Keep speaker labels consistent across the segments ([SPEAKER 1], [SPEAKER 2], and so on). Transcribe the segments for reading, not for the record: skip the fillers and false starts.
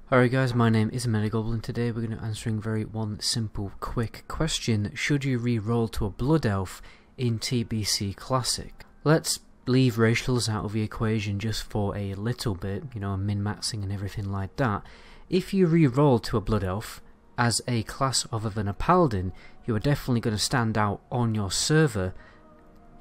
[SPEAKER 1] Alright guys, my name is Medigoblin. Today we're going to be answering one simple, quick question. Should you re-roll to a Blood Elf in TBC Classic? Let's leave racials out of the equation just for a little bit, you know, min-maxing and everything like that. If you re-roll to a Blood Elf as a class other than a Paladin, you are definitely going to stand out on your server,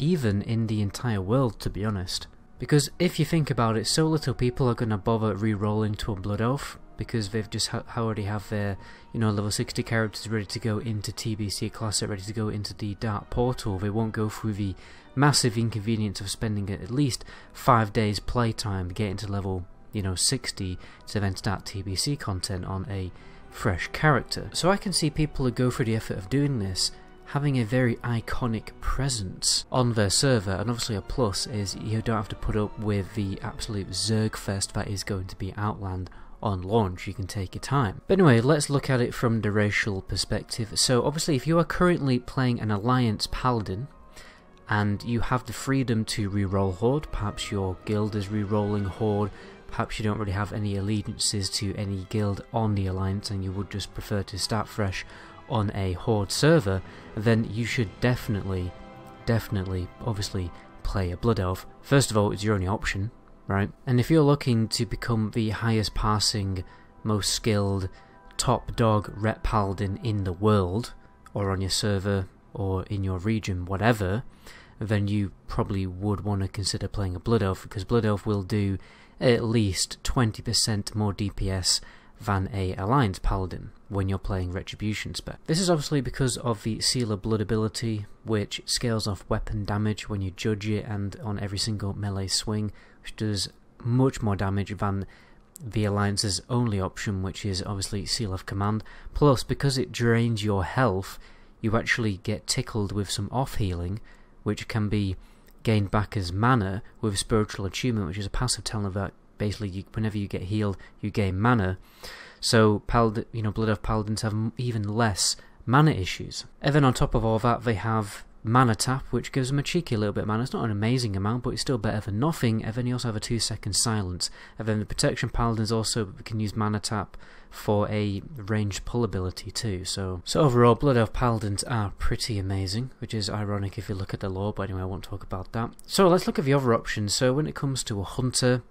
[SPEAKER 1] even in the entire world, to be honest. Because if you think about it, so little people are going to bother re-rolling to a Blood Elf, because they've just already have their, you know, level 60 characters ready to go into TBC Classic, ready to go into the Dark Portal. They won't go through the massive inconvenience of spending at least 5 days playtime getting to level, you know, 60 to then start TBC content on a fresh character. So I can see people who go through the effort of doing this having a very iconic presence on their server, and obviously a plus is you don't have to put up with the absolute Zergfest that is going to be Outland on launch. You can take your time. But anyway, let's look at it from the racial perspective. So obviously if you are currently playing an Alliance Paladin and you have the freedom to re-roll Horde, perhaps your guild is re-rolling Horde, perhaps you don't really have any allegiances to any guild on the Alliance and you would just prefer to start fresh on a Horde server, then you should definitely obviously play a Blood Elf. First of all, it's your only option, right? And if you're looking to become the highest passing, most skilled, top dog Ret Paladin in the world, or on your server, or in your region, whatever, then you probably would want to consider playing a Blood Elf, because Blood Elf will do at least 20% more DPS than a Alliance Paladin when you're playing Retribution spec. This is obviously because of the Seal of Blood ability, which scales off weapon damage when you judge it and on every single melee swing, which does much more damage than the Alliance's only option, which is obviously Seal of Command. Plus, because it drains your health, you actually get tickled with some off healing, which can be gained back as mana with Spiritual Attunement, which is a passive talent that basically whenever you get healed, you gain mana. So Blood Elf Paladins have even less mana issues. And then on top of all that, they have Mana Tap, which gives them a cheeky little bit of mana. It's not an amazing amount, but it's still better than nothing. And then you also have a 2-second silence. And then the Protection Paladins also can use Mana Tap for a ranged pull ability too. So overall, Blood Elf Paladins are pretty amazing, which is ironic if you look at the lore, but anyway, I won't talk about that. So let's look at the other options. So when it comes to a Hunter,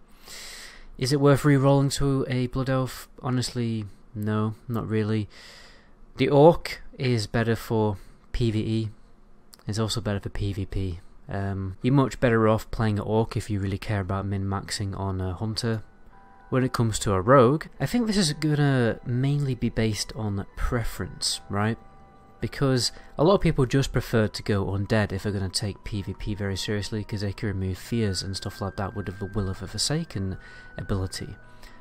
[SPEAKER 1] is it worth re-rolling to a Blood Elf? Honestly, no, not really. The Orc is better for PvE. It's also better for PvP. You're much better off playing an Orc if you really care about min-maxing on a Hunter. When it comes to a Rogue, I think this is gonna mainly be based on preference, right? Because a lot of people just prefer to go undead if they're going to take PvP very seriously, because they can remove fears and stuff like that with the Will of the Forsaken ability.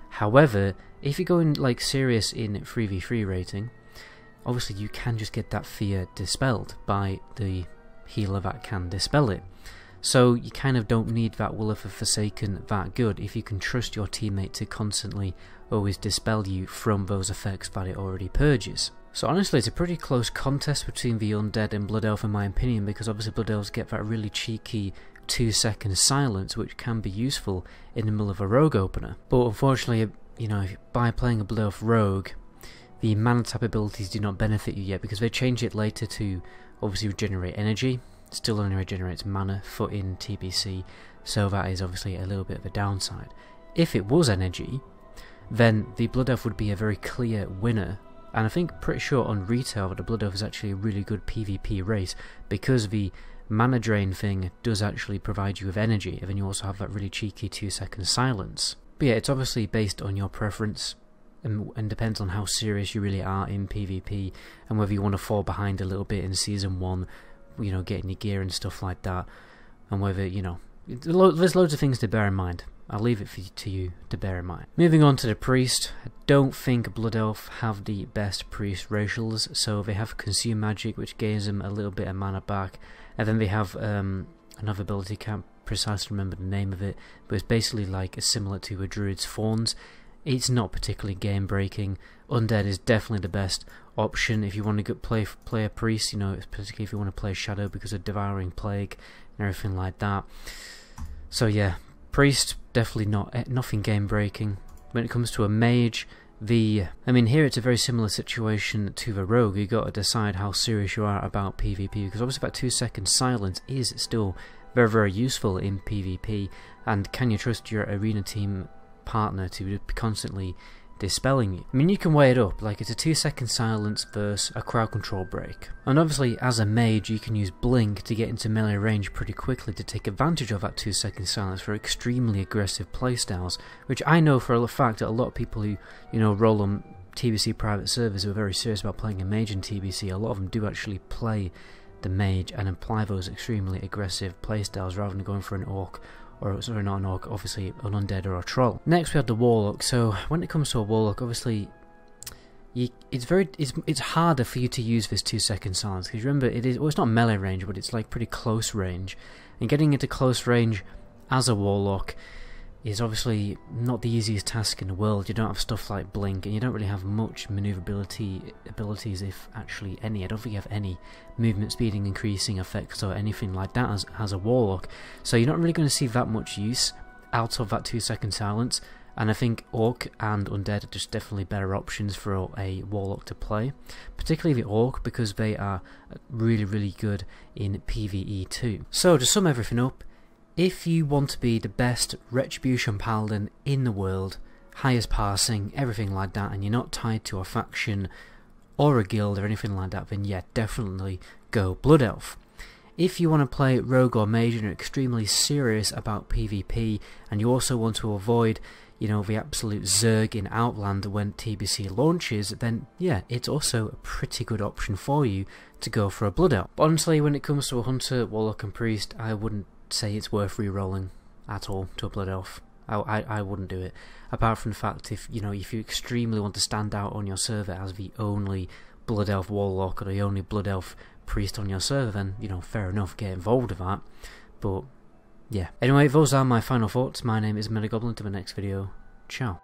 [SPEAKER 1] However, if you're going like serious in 3v3 rating, obviously you can just get that fear dispelled by the healer that can dispel it. So you kind of don't need that Will of the Forsaken that good if you can trust your teammate to constantly always dispel you from those effects that it already purges. So honestly, it's a pretty close contest between the Undead and Blood Elf in my opinion, because obviously Blood Elves get that really cheeky 2-second silence, which can be useful in the middle of a Rogue opener. But unfortunately, you know, by playing a Blood Elf Rogue, the Mana Tap abilities do not benefit you yet, because they change it later to obviously regenerate energy. It still only regenerates mana for in TBC, so that is obviously a little bit of a downside. If it was energy, then the Blood Elf would be a very clear winner. And I think pretty sure on retail that the Blood Elf is actually a really good PvP race, because the mana drain thing does actually provide you with energy, and then you also have that really cheeky 2-second silence. But yeah, it's obviously based on your preference, and depends on how serious you really are in PvP, and whether you want to fall behind a little bit in Season 1, you know, getting your gear and stuff like that, and whether, you know, there's loads of things to bear in mind. I'll leave it to you to bear in mind. Moving on to the Priest, I don't think Blood Elf have the best Priest racials. So they have Consume Magic, which gives them a little bit of mana back, and then they have another ability, can't precisely remember the name of it, but it's basically like similar to a Druid's Fawns. It's not particularly game breaking. Undead is definitely the best option if you want to play a Priest, you know, particularly if you want to play Shadow because of Devouring Plague and everything like that. So yeah, Priest, definitely nothing game breaking. When it comes to a Mage, I mean, here it's a very similar situation to the Rogue. You got to decide how serious you are about PvP, because obviously that 2 second silence is still very, very useful in PvP, and can you trust your arena team partner to be constantly dispelling you? I mean, you can weigh it up, like it's a 2 second silence versus a crowd control break. And obviously as a mage you can use Blink to get into melee range pretty quickly to take advantage of that 2 second silence for extremely aggressive playstyles, which I know for a fact that a lot of people who, you know, roll on TBC private servers who are very serious about playing a mage in TBC, a lot of them do actually play the mage and apply those extremely aggressive playstyles rather than going for an orc, or sorry, not an orc, obviously an undead or a troll. Next we have the warlock. So when it comes to a warlock, obviously it's harder for you to use this 2 second silence, because remember it's not melee range, but it's like pretty close range, and getting into close range as a warlock is obviously not the easiest task in the world. You don't have stuff like Blink, and you don't really have much maneuverability abilities, if actually any. I don't think you have any movement speeding increasing effects or anything like that as a warlock, so you're not really going to see that much use out of that 2 second silence. And I think Orc and Undead are just definitely better options for a warlock to play, particularly the Orc, because they are really, really good in PvE too. So to sum everything up, if you want to be the best Retribution Paladin in the world, highest passing, everything like that, and you're not tied to a faction or a guild or anything like that, then yeah, definitely go Blood Elf. If you want to play Rogue or Mage and you're extremely serious about PvP, and you also want to avoid, you know, the absolute Zerg in Outland when TBC launches, then yeah, it's also a pretty good option for you to go for a Blood Elf. But honestly, when it comes to a Hunter, Warlock and Priest, I wouldn't say it's worth re-rolling at all to a Blood Elf. I wouldn't do it, apart from the fact if you extremely want to stand out on your server as the only Blood Elf Warlock or the only Blood Elf Priest on your server, then, you know, fair enough, get involved with that. But yeah, anyway, those are my final thoughts. My name is Medagoblin. To the next video, ciao.